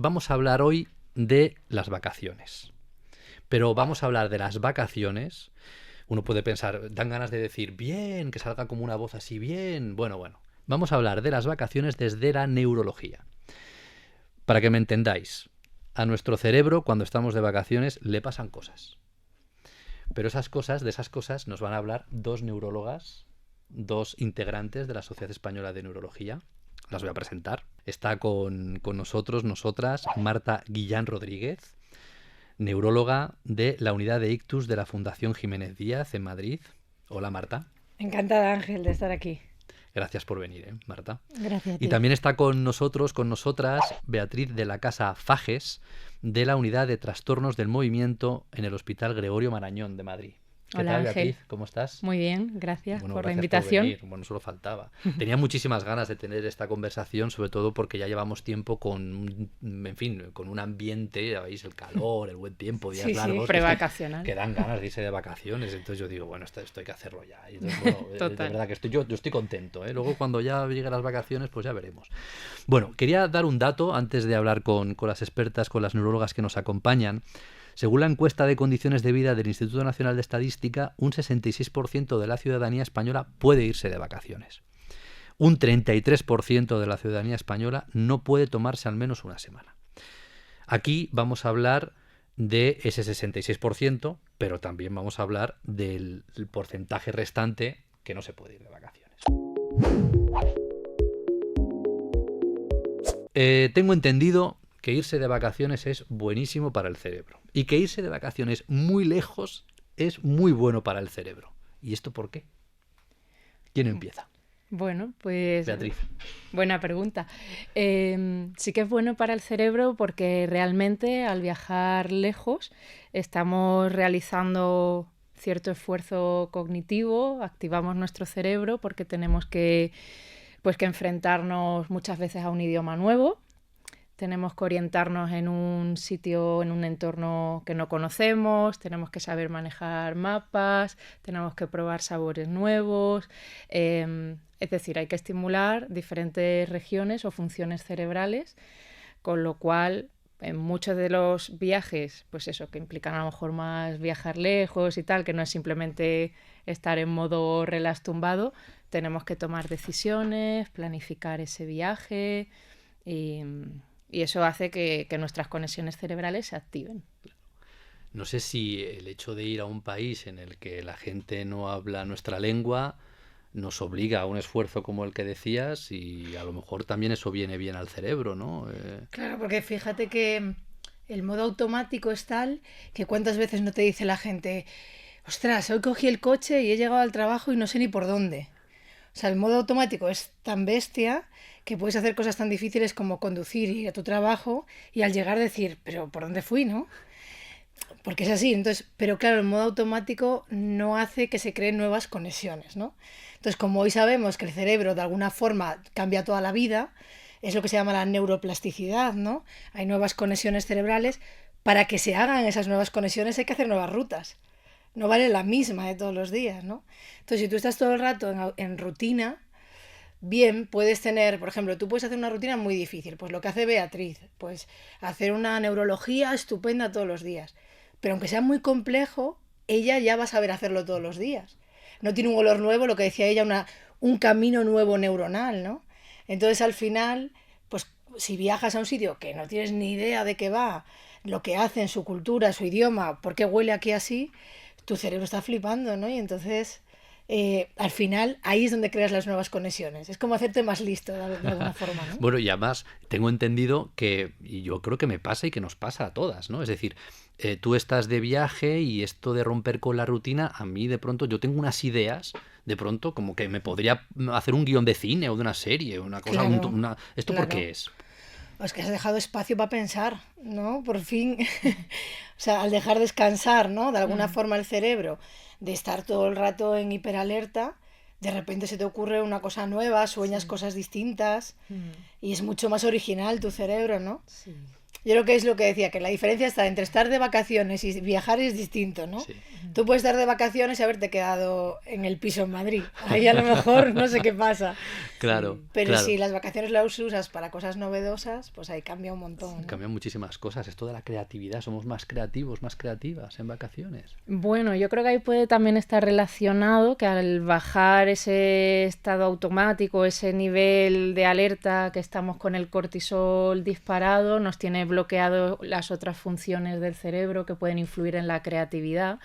Vamos a hablar hoy de las vacaciones. Pero vamos a hablar de las vacaciones. Uno puede pensar, dan ganas de decir, bien, que salga como una voz así, bien. Bueno. Vamos a hablar de las vacaciones desde la neurología. Para que me entendáis, a nuestro cerebro, cuando estamos de vacaciones, le pasan cosas. Pero de esas cosas nos van a hablar dos neurólogas, dos integrantes de la Sociedad Española de Neurología. Las voy a presentar. Está con nosotras, Marta Guillán Rodríguez, neuróloga de la unidad de ictus de la Fundación Jiménez Díaz en Madrid. Hola, Marta. Encantada, Ángel, de estar aquí. Gracias por venir, Marta. Gracias a ti. Y también está con nosotras, Beatriz de la Casa Fages, de la unidad de trastornos del movimiento en el Hospital Gregorio Marañón de Madrid. ¿Qué Hola, tal, Ángel. Beatriz? ¿Cómo estás? Muy bien, gracias por la Gracias invitación. por venir. Bueno, solo faltaba. Tenía muchísimas ganas de tener esta conversación, sobre todo porque ya llevamos tiempo con un ambiente, ya veis, el calor, el buen tiempo, días largos. Sí, prevacacional. Que dan ganas de irse de vacaciones. Entonces yo digo, bueno, esto hay que hacerlo ya. Y entonces, de verdad que yo estoy contento. Luego cuando ya lleguen las vacaciones, pues ya veremos. Bueno, quería dar un dato antes de hablar con las expertas, con las neurólogas que nos acompañan. Según la encuesta de condiciones de vida del Instituto Nacional de Estadística, un 66% de la ciudadanía española puede irse de vacaciones. Un 33% de la ciudadanía española no puede tomarse al menos una semana. Aquí vamos a hablar de ese 66%, pero también vamos a hablar del porcentaje restante que no se puede ir de vacaciones. Tengo entendido que irse de vacaciones es buenísimo para el cerebro y que irse de vacaciones muy lejos es muy bueno para el cerebro. ¿Y esto por qué? ¿Quién empieza? Bueno, pues Beatriz. Buena pregunta. Sí que es bueno para el cerebro porque realmente al viajar lejos estamos realizando cierto esfuerzo cognitivo, activamos nuestro cerebro porque tenemos que enfrentarnos muchas veces a un idioma nuevo. Tenemos que orientarnos en un sitio, en un entorno que no conocemos, tenemos que saber manejar mapas, tenemos que probar sabores nuevos. Es decir, hay que estimular diferentes regiones o funciones cerebrales, con lo cual en muchos de los viajes, pues eso, que implican a lo mejor más viajar lejos y tal, que no es simplemente estar en modo relax tumbado, tenemos que tomar decisiones, planificar ese viaje y eso hace que nuestras conexiones cerebrales se activen. No sé si el hecho de ir a un país en el que la gente no habla nuestra lengua nos obliga a un esfuerzo como el que decías y a lo mejor también eso viene bien al cerebro, ¿no? Claro, porque fíjate que el modo automático es tal que cuántas veces no te dice la gente, ostras, hoy cogí el coche y he llegado al trabajo y no sé ni por dónde. O sea, el modo automático es tan bestia que puedes hacer cosas tan difíciles como conducir y ir a tu trabajo y al llegar decir, pero ¿por dónde fui, no? Porque es así. Entonces, pero claro, el modo automático no hace que se creen nuevas conexiones, ¿no? Entonces, como hoy sabemos que el cerebro de alguna forma cambia toda la vida, es lo que se llama la neuroplasticidad, ¿no? Hay nuevas conexiones cerebrales. Para que se hagan esas nuevas conexiones hay que hacer nuevas rutas. No vale la misma de todos los días, ¿no? Entonces, si tú estás todo el rato en rutina, bien, puedes tener, por ejemplo, tú puedes hacer una rutina muy difícil, pues lo que hace Beatriz, pues hacer una neurología estupenda todos los días. Pero aunque sea muy complejo, ella ya va a saber hacerlo todos los días. No tiene un olor nuevo, lo que decía ella, un camino nuevo neuronal, ¿no? Entonces, al final, pues si viajas a un sitio que no tienes ni idea de qué va, lo que hacen, su cultura, su idioma, por qué huele aquí así, tu cerebro está flipando, ¿no? Y entonces, al final, ahí es donde creas las nuevas conexiones. Es como hacerte más listo, de alguna forma, ¿no? Bueno, y además tengo entendido que, y yo creo que me pasa y que nos pasa a todas, ¿no? Es decir, tú estás de viaje y esto de romper con la rutina, a mí de pronto, yo tengo unas ideas, de pronto, como que me podría hacer un guión de cine o de una serie, una cosa, Claro, ¿esto claro. por qué es? Es que has dejado espacio para pensar, ¿no? Por fin, o sea, al dejar descansar, ¿no? De alguna forma el cerebro, de estar todo el rato en hiperalerta, de repente se te ocurre una cosa nueva, sueñas Sí. cosas distintas y es mucho más original tu cerebro, ¿no? Sí. Yo creo que es lo que decía, que la diferencia está entre estar de vacaciones y viajar es distinto, ¿no? Sí. Tú puedes estar de vacaciones y haberte quedado en el piso en Madrid. Ahí a lo mejor no sé qué pasa. Claro, Pero claro. si las vacaciones las usas para cosas novedosas, pues ahí cambia un montón, ¿no? Cambian muchísimas cosas. Esto de la creatividad, somos más creativos, más creativas en vacaciones. Bueno, yo creo que ahí puede también estar relacionado que al bajar ese estado automático, ese nivel de alerta que estamos con el cortisol disparado, nos tiene bloqueado las otras funciones del cerebro que pueden influir en la creatividad.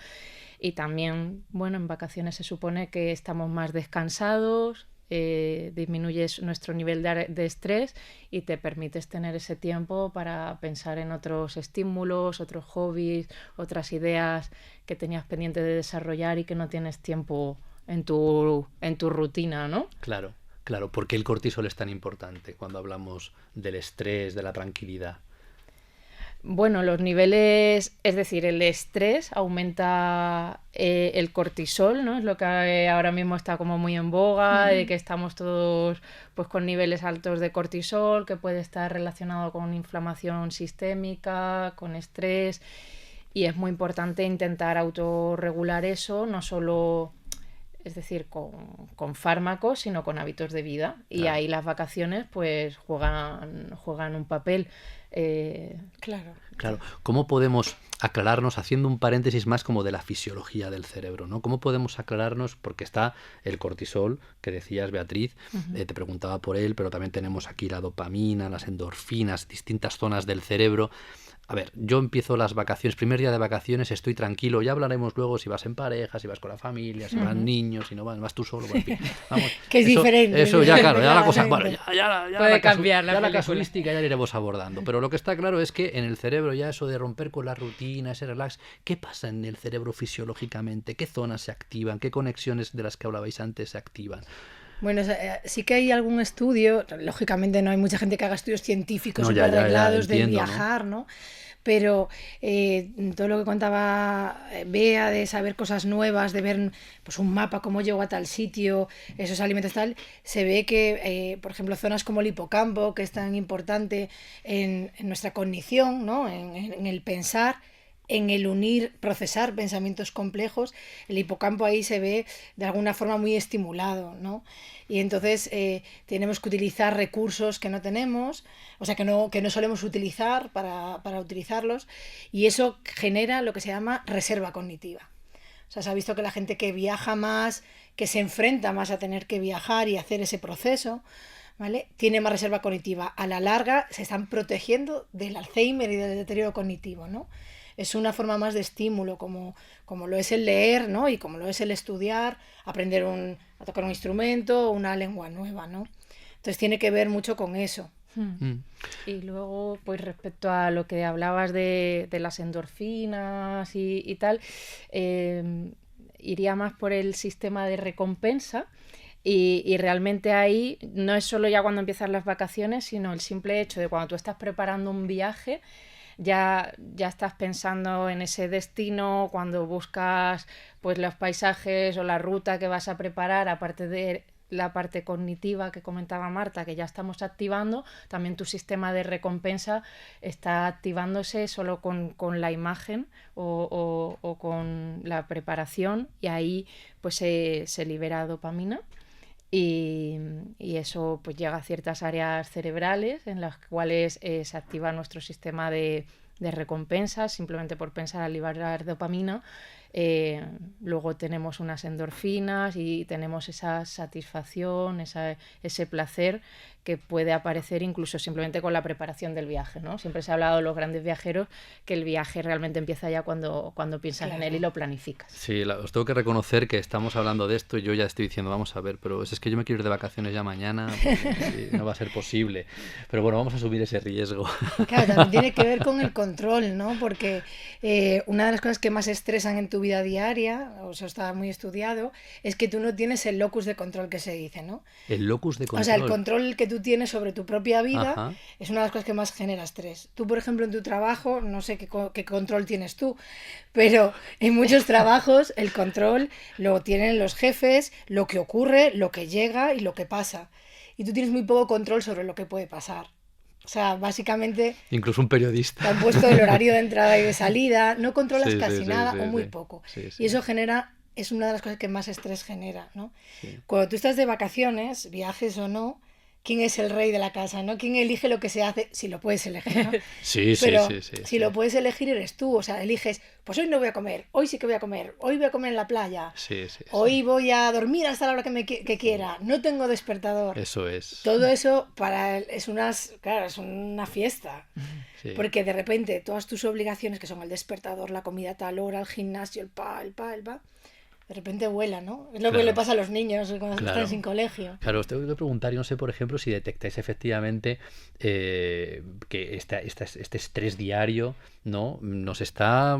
Y también, bueno, en vacaciones se supone que estamos más descansados, disminuyes nuestro nivel de estrés y te permites tener ese tiempo para pensar en otros estímulos, otros hobbies, otras ideas que tenías pendiente de desarrollar y que no tienes tiempo en tu rutina, ¿no? Claro, claro. ¿Por qué el cortisol es tan importante cuando hablamos del estrés, de la tranquilidad? Bueno, los niveles, es decir, el estrés aumenta el cortisol, ¿no? Es lo que ahora mismo está como muy en boga, de que estamos todos pues con niveles altos de cortisol, que puede estar relacionado con inflamación sistémica, con estrés, y es muy importante intentar autorregular eso, no solo, es decir, con fármacos, sino con hábitos de vida. Y Claro. ahí las vacaciones pues juegan un papel. Claro. Claro, ¿cómo podemos aclararnos, haciendo un paréntesis más como de la fisiología del cerebro, ¿no? ¿Cómo podemos aclararnos? Porque está el cortisol, que decías, Beatriz, te preguntaba por él, pero también tenemos aquí la dopamina, las endorfinas, distintas zonas del cerebro. A ver, yo empiezo las vacaciones, primer día de vacaciones, estoy tranquilo, ya hablaremos luego si vas en pareja, si vas con la familia, si van niños, si no vas tú solo, bueno, en fin, vamos. Que es diferente. Eso ya, claro, ya la cosa, bueno, ya Puede la cambiar la ya la película. casuística ya la iremos abordando, pero lo que está claro es que en el cerebro ya eso de romper con la rutina, ese relax, ¿qué pasa en el cerebro fisiológicamente? ¿Qué zonas se activan? ¿Qué conexiones de las que hablabais antes se activan? Bueno, sí que hay algún estudio, lógicamente no hay mucha gente que haga estudios científicos No, súper ya arreglados de entiendo, ¿no? viajar, ¿no? Pero todo lo que contaba Bea de saber cosas nuevas, de ver pues un mapa, cómo llego a tal sitio, esos alimentos tal, se ve que, por ejemplo, zonas como el hipocampo, que es tan importante en nuestra cognición, ¿no? En el pensar, en el unir, procesar pensamientos complejos, el hipocampo ahí se ve de alguna forma muy estimulado, ¿no? Y entonces tenemos que utilizar recursos que no tenemos, o sea, que no solemos utilizar para utilizarlos, y eso genera lo que se llama reserva cognitiva. O sea, se ha visto que la gente que viaja más, que se enfrenta más a tener que viajar y hacer ese proceso, ¿vale? Tiene más reserva cognitiva. A la larga se están protegiendo del Alzheimer y del deterioro cognitivo, ¿no? Es una forma más de estímulo, como lo es el leer, ¿no? Y como lo es el estudiar, aprender a tocar un instrumento, una lengua nueva, ¿no? Entonces tiene que ver mucho con eso. Y luego, pues respecto a lo que hablabas de las endorfinas y tal, iría más por el sistema de recompensa. Y realmente ahí no es solo ya cuando empiezan las vacaciones, sino el simple hecho de cuando tú estás preparando un viaje, ya estás pensando en ese destino, cuando buscas pues los paisajes o la ruta que vas a preparar, aparte de la parte cognitiva que comentaba Marta, que ya estamos activando, también tu sistema de recompensa está activándose solo con la imagen o con la preparación, y ahí pues se libera dopamina. Y eso pues llega a ciertas áreas cerebrales en las cuales se activa nuestro sistema de recompensas simplemente por pensar al liberar dopamina. Luego tenemos unas endorfinas y tenemos esa satisfacción, ese placer que puede aparecer incluso simplemente con la preparación del viaje, ¿no? Siempre se ha hablado de los grandes viajeros que el viaje realmente empieza ya cuando piensas en él y lo planificas. Sí, os tengo que reconocer que estamos hablando de esto y yo ya estoy diciendo, vamos a ver, pero es que yo me quiero ir de vacaciones ya mañana, sí, no va a ser posible. Pero bueno, vamos a subir ese riesgo. Claro, también tiene que ver con el control, ¿no? Porque una de las cosas que más estresan en tu vida diaria, o sea, está muy estudiado, es que tú no tienes el locus de control que se dice, ¿no? El locus de control. O sea, el control que tú tienes sobre tu propia vida. Ajá. Es una de las cosas que más genera estrés. Tú, por ejemplo, en tu trabajo, no sé qué control tienes tú, pero en muchos trabajos el control lo tienen los jefes, lo que ocurre, lo que llega y lo que pasa. Y tú tienes muy poco control sobre lo que puede pasar. O sea, básicamente Incluso un te periodista. han puesto el horario de entrada y de salida, no controlas Sí, casi sí, sí, nada sí, o muy sí. poco. Sí, Y sí, eso es una de las cosas que más estrés genera, ¿no? sí. Cuando tú estás de vacaciones, viajes o no, ¿quién es el rey de la casa, no? ¿Quién elige lo que se hace? Si lo puedes elegir, ¿no? Sí, sí, Pero sí, sí, si sí. lo puedes elegir eres tú, o sea, eliges, pues hoy no voy a comer, hoy sí que voy a comer, hoy voy a comer en la playa, Sí, sí, sí. hoy voy a dormir hasta la hora que quiera, no tengo despertador. Eso es. Todo eso claro, es una fiesta. Sí. Porque de repente todas tus obligaciones, que son el despertador, la comida a tal hora, el gimnasio, el pa, de repente vuela, ¿no? Es lo que le Claro, pasa a los niños cuando están sin claro. colegio. Claro, os tengo que preguntar, yo no sé, por ejemplo, si detectáis efectivamente que este estrés diario, ¿no? Nos está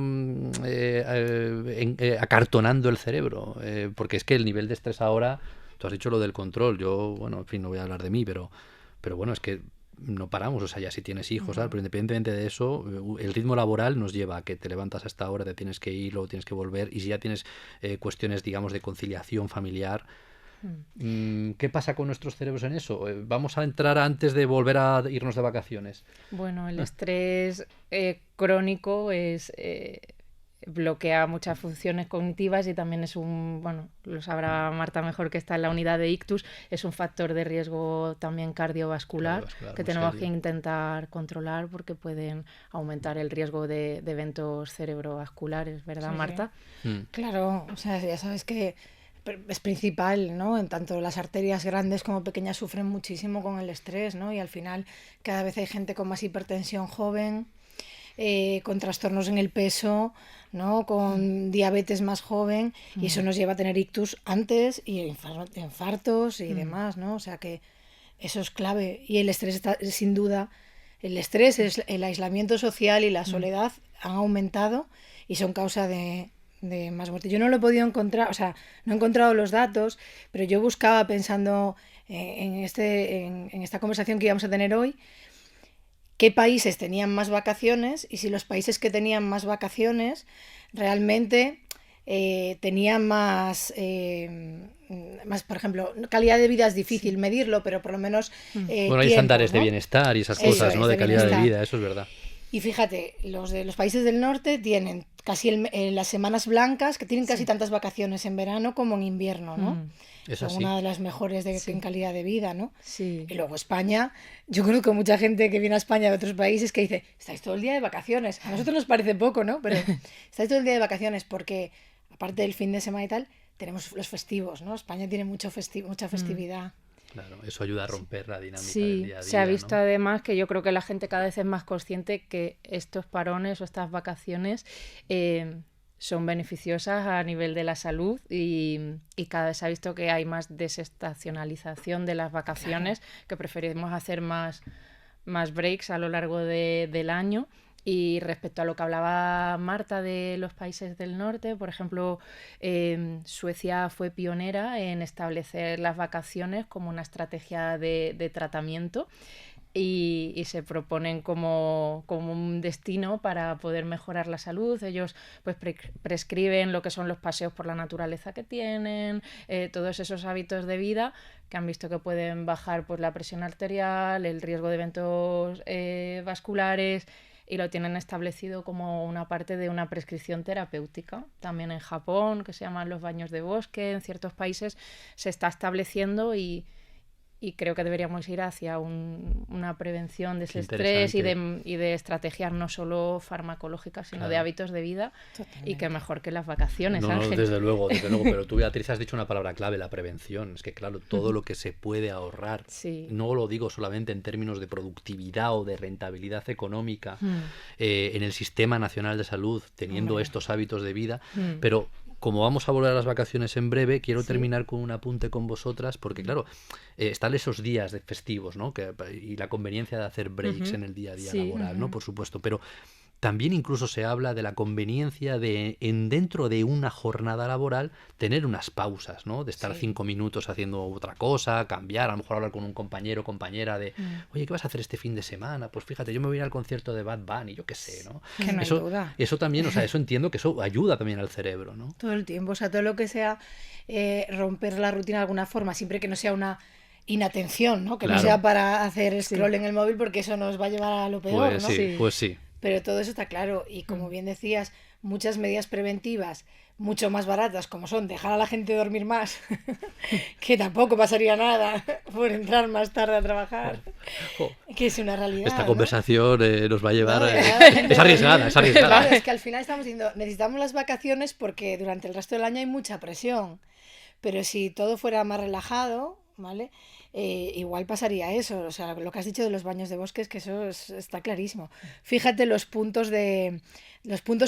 acartonando el cerebro. Porque es que el nivel de estrés ahora, tú has dicho lo del control, yo, bueno, en fin, no voy a hablar de mí, pero bueno, es que no paramos, o sea, ya si tienes hijos, ¿sabes? Pero independientemente de eso, el ritmo laboral nos lleva a que te levantas a esta hora, te tienes que ir, luego tienes que volver, y si ya tienes cuestiones, digamos, de conciliación familiar, ¿qué pasa con nuestros cerebros en eso? Vamos a entrar antes de volver a irnos de vacaciones. Bueno, el estrés crónico bloquea muchas funciones cognitivas y también es bueno, lo sabrá Marta mejor que está en la unidad de ictus, es un factor de riesgo también cardiovascular que Muy tenemos que serio. intentar controlar porque pueden aumentar el riesgo de eventos cerebrovasculares, ¿verdad, Sí, sí. Marta? Claro, o sea, ya sabes que es principal, ¿no? En tanto las arterias grandes como pequeñas sufren muchísimo con el estrés, ¿no? Y al final cada vez hay gente con más hipertensión joven, con trastornos en el peso, ¿no? Con diabetes más joven, y eso nos lleva a tener ictus antes y infartos y demás, ¿no? O sea que eso es clave. Y el estrés está, sin duda, el estrés, el aislamiento social y la soledad han aumentado y son causa de más muerte. Yo no lo he podido encontrar, o sea, no he encontrado los datos, pero yo buscaba pensando en esta conversación que íbamos a tener hoy, qué países tenían más vacaciones y si los países que tenían más vacaciones realmente tenían más, por ejemplo, calidad de vida es difícil medirlo, pero por lo menos Bueno, hay tiempo, estándares de ¿no? bienestar y esas Eso cosas, es, ¿no? De de calidad de bienestar. vida, eso es verdad. Y fíjate, los de los países del norte tienen casi las semanas blancas, que tienen casi tantas vacaciones en verano como en invierno, ¿no? Es Son así. una de las mejores en calidad de vida, ¿no? Sí. Y luego España, yo conozco mucha gente que viene a España de otros países que dice, estáis todo el día de vacaciones. A nosotros nos parece poco, ¿no? Pero estáis todo el día de vacaciones porque, aparte del fin de semana y tal, tenemos los festivos, ¿no? España tiene mucha festividad. Claro, eso ayuda a romper la dinámica del Sí, día a se ha día, visto ¿no? además que yo creo que la gente cada vez es más consciente que estos parones o estas vacaciones son beneficiosas a nivel de la salud y cada vez se ha visto que hay más desestacionalización de las vacaciones, que preferimos hacer más breaks a lo largo del año. Y respecto a lo que hablaba Marta de los países del norte, por ejemplo, Suecia fue pionera en establecer las vacaciones como una estrategia de tratamiento y se proponen como un destino para poder mejorar la salud. Ellos pues prescriben lo que son los paseos por la naturaleza que tienen, todos esos hábitos de vida que han visto que pueden bajar pues, la presión arterial, el riesgo de eventos vasculares, y lo tienen establecido como una parte de una prescripción terapéutica. También en Japón, que se llaman los baños de bosque, en ciertos países se está estableciendo y creo que deberíamos ir hacia una prevención de ese estrés y de estrategias no solo farmacológicas, sino de hábitos de vida. Totalmente. Y que mejor que las vacaciones, No, Ángel. desde luego, pero tú, Beatriz, has dicho una palabra clave, la prevención. Es que, claro, todo lo que se puede ahorrar, no lo digo solamente en términos de productividad o de rentabilidad económica en el Sistema Nacional de Salud, teniendo estos hábitos de vida, pero como vamos a volver a las vacaciones en breve, quiero terminar con un apunte con vosotras, porque claro, están esos días de festivos, ¿no? Y la conveniencia de hacer breaks en el día a día laboral, ¿no? Por supuesto, pero también incluso se habla de la conveniencia de, dentro de una jornada laboral, tener unas pausas, ¿no? De estar 5 minutos haciendo otra cosa, cambiar, a lo mejor hablar con un compañero o compañera de, oye, ¿qué vas a hacer este fin de semana? Pues fíjate, yo me voy a ir al concierto de Bad Bunny, yo qué sé, ¿no? Que no hay duda. Eso también, o sea, eso entiendo que eso ayuda también al cerebro, ¿no? Todo el tiempo, o sea, todo lo que sea romper la rutina de alguna forma, siempre que no sea una inatención, ¿no? Que no Claro. sea para hacer scroll en el móvil, porque eso nos va a llevar a lo peor, Pues ¿no? sí, Sí. pues sí. Pero todo eso está claro. Y como bien decías, muchas medidas preventivas mucho más baratas, como son dejar a la gente dormir más, que tampoco pasaría nada por entrar más tarde a trabajar, Jo, que es una realidad, esta ¿no? conversación nos va a llevar... No, es arriesgada, es arriesgada. Claro, es que al final estamos diciendo, necesitamos las vacaciones porque durante el resto del año hay mucha presión. Pero si todo fuera más relajado, ¿vale? Igual pasaría eso. O sea, lo que has dicho de los baños de bosque es que eso está clarísimo. Fíjate los puntos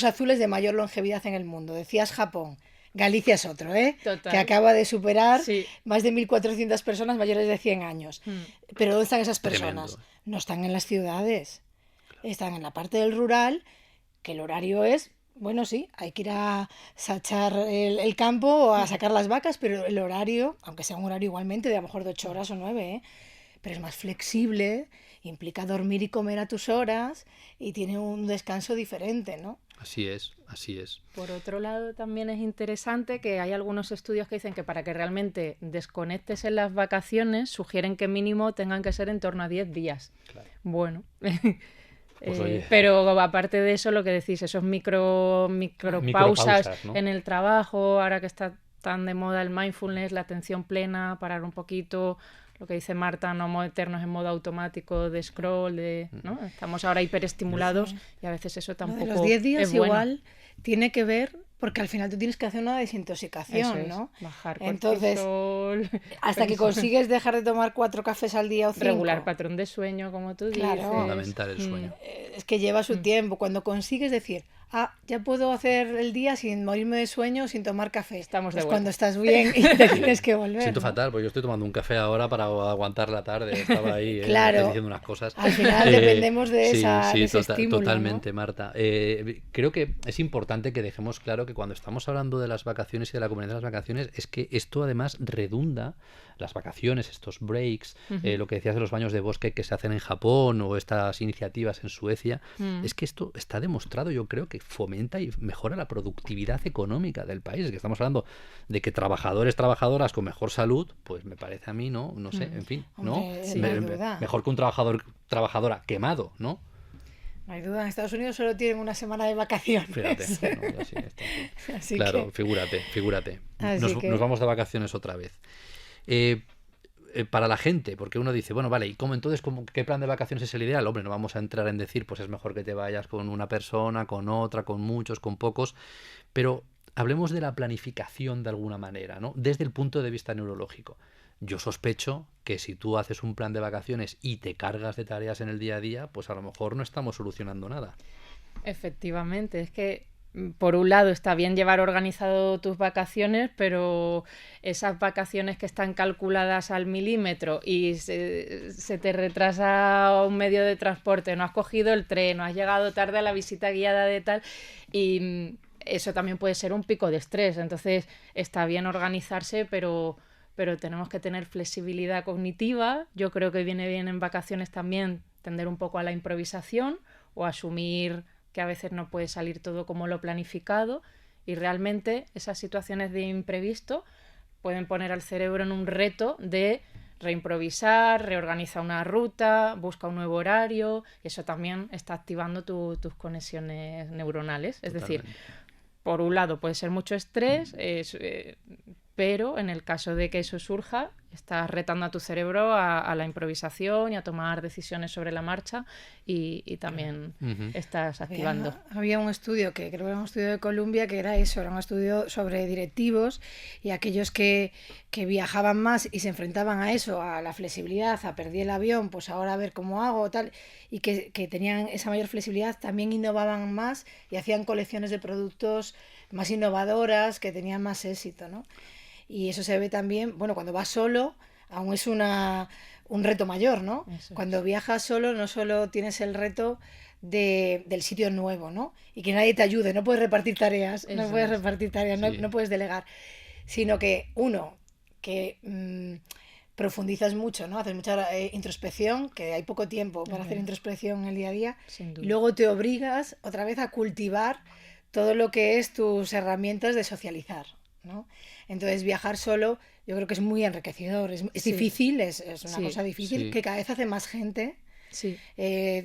azules de mayor longevidad en el mundo. Decías Japón. Galicia es otro, ¿eh? Total. Que acaba de superar Sí. más de 1.400 personas mayores de 100 años. Pero ¿dónde están esas personas? Tremendo. No están en las ciudades. Están en la parte del rural, que el horario es, bueno, sí, hay que ir a sachar el campo o a sacar las vacas, pero el horario, aunque sea un horario igualmente de a lo mejor de 8 horas o 9, ¿eh? Pero es más flexible, implica dormir y comer a tus horas y tiene un descanso diferente, ¿no? Así es, así es. Por otro lado, también es interesante que hay algunos estudios que dicen que para que realmente desconectes en las vacaciones, sugieren que mínimo tengan que ser en torno a 10 días. Claro. Bueno, Pues oye. pero aparte de eso, lo que decís, esos micropausas Micropausas, ¿no? en el trabajo, ahora que está tan de moda el mindfulness, la atención plena, parar un poquito, lo que dice Marta, no meternos en modo automático de scroll, ¿no? Estamos ahora hiperestimulados y a veces eso Lo tampoco de los 10 días es bueno. igual tiene que ver, porque al final tú tienes que hacer una desintoxicación, Eso es, ¿no? bajar Entonces, cortisol, hasta que consigues dejar de tomar 4 cafés al día o 5. regular patrón de sueño, como tú Claro. dices. Fundamental el sueño. Es que lleva su tiempo. Cuando consigues decir, ya puedo hacer el día sin morirme de sueño, sin tomar café. Estamos de Es vuelta. cuando estás bien y te tienes que volver. Siento ¿no? fatal, porque yo estoy tomando un café ahora para aguantar la tarde. Estaba ahí Claro. diciendo unas cosas. Al final dependemos de sí, de ese estímulo, totalmente, ¿no? Marta. Creo que es importante que dejemos claro que cuando estamos hablando de las vacaciones y de la comunidad de las vacaciones, es que esto además redunda, las vacaciones, estos breaks, lo que decías de los baños de bosque que se hacen en Japón o estas iniciativas en Suecia, es que esto está demostrado, yo creo que fomenta y mejora la productividad económica del país. Es que estamos hablando de que trabajadores, trabajadoras con mejor salud, pues me parece a mí, no sé, en fin, ¿no? Hombre, no hay duda. Mejor que un trabajadora quemado, ¿no? No hay duda, en Estados Unidos solo tienen una semana de vacaciones. Fíjate, no, así está. Así Claro, que, figúrate. Así Nos que- vamos de vacaciones otra vez. Para la gente, porque uno dice, bueno, vale, ¿y cómo entonces qué plan de vacaciones es el ideal? Hombre, no vamos a entrar en decir, pues es mejor que te vayas con una persona, con otra, con muchos, con pocos, pero hablemos de la planificación de alguna manera, ¿no? Desde el punto de vista neurológico. Yo sospecho que si tú haces un plan de vacaciones y te cargas de tareas en el día a día, pues a lo mejor no estamos solucionando nada. Efectivamente, es que por un lado está bien llevar organizado tus vacaciones, pero esas vacaciones que están calculadas al milímetro y se te retrasa un medio de transporte, no has cogido el tren, no has llegado tarde a la visita guiada de tal, y eso también puede ser un pico de estrés. Entonces está bien organizarse, pero tenemos que tener flexibilidad cognitiva. Yo creo que viene bien en vacaciones también tender un poco a la improvisación o asumir que a veces no puede salir todo como lo planificado, y realmente esas situaciones de imprevisto pueden poner al cerebro en un reto de reimprovisar, reorganiza una ruta, busca un nuevo horario, y eso también está activando tus conexiones neuronales. Es decir, por un lado puede ser mucho estrés, pero en el caso de que eso surja, estás retando a tu cerebro a la improvisación y a tomar decisiones sobre la marcha, y también estás activando. Había un estudio, que creo que era un estudio de Columbia, que era eso, era un estudio sobre directivos y aquellos que viajaban más y se enfrentaban a eso, a la flexibilidad, a perdí el avión, pues ahora a ver cómo hago, tal, y que tenían esa mayor flexibilidad, también innovaban más y hacían colecciones de productos más innovadoras, que tenían más éxito, ¿no? Y eso se ve también, bueno, cuando vas solo, aún es un reto mayor, ¿no? Eso es. Cuando viajas solo, no solo tienes el reto del sitio nuevo, ¿no? Y que nadie te ayude, no puedes repartir tareas, Eso no puedes es. repartir tareas, Sí. no puedes delegar, sino que que profundizas mucho, ¿no? Haces mucha introspección, que hay poco tiempo para hacer introspección en el día a día, Sin duda. y luego te obligas otra vez a cultivar todo lo que es tus herramientas de socializar, ¿no? Entonces viajar solo Yo creo que es muy enriquecedor. Es Sí. difícil, es una Sí. cosa difícil Sí. que cada vez hace más gente, Sí.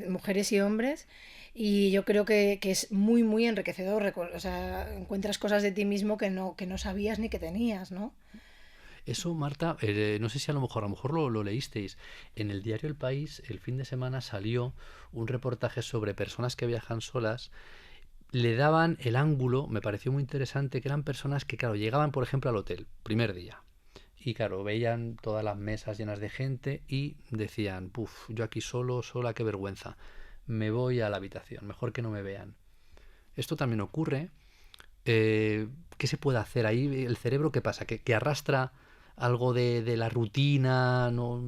mujeres y hombres. Y yo creo que es muy, muy enriquecedor. O sea, encuentras cosas de ti mismo que no sabías ni que tenías, ¿no? Eso, Marta, no sé si a lo mejor lo leísteis. En el diario El País, el fin de semana salió un reportaje sobre personas que viajan solas. Le daban el ángulo, me pareció muy interesante, que eran personas que, claro, llegaban, por ejemplo, al hotel, primer día. Y claro, veían todas las mesas llenas de gente y decían, puf, yo aquí solo, sola, qué vergüenza. Me voy a la habitación, mejor que no me vean. Esto también ocurre. ¿Qué se puede hacer ahí? ¿El cerebro qué pasa? ¿Que arrastra algo de la rutina? ¿No?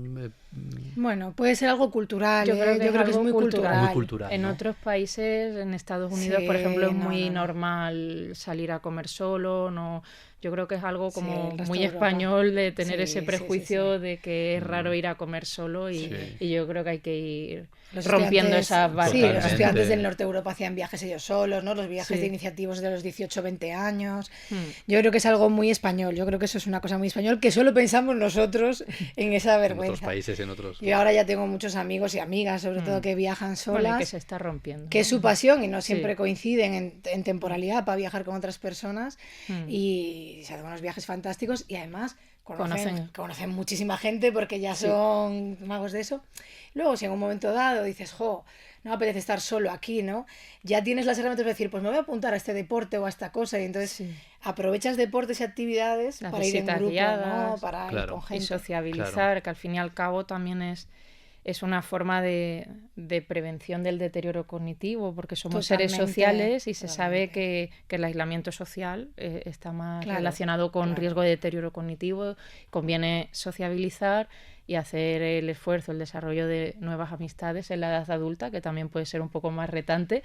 Bueno, puede ser algo cultural, Yo creo que yo es creo que es algo muy cultural. Muy cultural. cultural, En ¿no? otros países, en Estados Unidos, por Sí, ejemplo, es no, muy no, no. normal salir a comer solo. No, yo creo que es algo Sí, como el resto muy de Europa. español de tener Sí, ese sí, sí, prejuicio sí. de que es raro Mm, ir a comer solo sí, y yo creo que hay que ir Los rompiendo estudiantes, esas sí, los barreras. estudiantes del totalmente. norte de Europa hacían viajes ellos solos, ¿no? Los viajes de Sí. iniciativos de los 18 20 años. Mm. Yo creo que es algo muy español, yo creo que eso es una cosa muy español, que solo pensamos nosotros en esa En otros vergüenza. países, en otros... Yo ahora ya tengo muchos amigos y amigas, sobre todo, Mm. que viajan Bueno, y que solas, se está rompiendo, que es su ¿no? pasión y no Sí. siempre coinciden en temporalidad para viajar con otras personas Mm. y se hacen unos viajes fantásticos y además Conocen. conocen muchísima gente porque ya Sí. son magos de eso. Luego, si en un momento dado dices, jo, no me apetece estar solo aquí, ¿no? Ya tienes las herramientas de decir, pues me voy a apuntar a este deporte o a esta cosa y entonces Sí. aprovechas deportes y actividades Las para ir en visitas grupo, ¿no? guiadas. Para ir Claro. con Y gente. sociabilizar, que al fin y al cabo también es una forma de prevención del deterioro cognitivo, porque somos seres Totalmente, sociales y se sabe totalmente. que el aislamiento social está más Claro, relacionado con claro. riesgo de deterioro cognitivo. Conviene sociabilizar y hacer el esfuerzo, el desarrollo de nuevas amistades en la edad adulta, que también puede ser un poco más retante,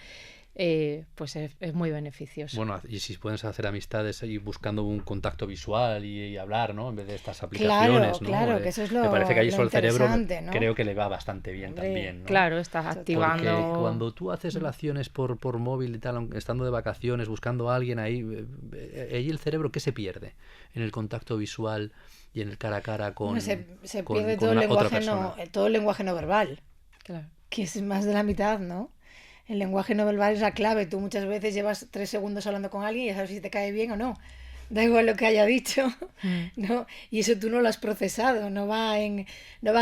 pues es muy beneficioso. Bueno, y si puedes hacer amistades y buscando un contacto visual y hablar, ¿no? En vez de estas Claro, aplicaciones, ¿no? claro, que eso es Me parece que ahí lo eso el cerebro interesante, ¿no? creo que le va bastante bien Hombre, también, ¿no? Claro, estás Porque activando... cuando tú haces relaciones por móvil y tal, estando de vacaciones, buscando a alguien ahí, ahí el cerebro, ¿qué se pierde? En el contacto visual y en el cara a cara con, Bueno, se con, pierde con todo el una otra lenguaje persona. todo el lenguaje no verbal, Claro. que es más de la mitad, ¿no? El lenguaje no verbal es la clave. Tú muchas veces llevas 3 segundos hablando con alguien y ya sabes si te cae bien o no. Da igual lo que haya dicho, Mm. ¿no? Y eso tú no lo has procesado, no va en De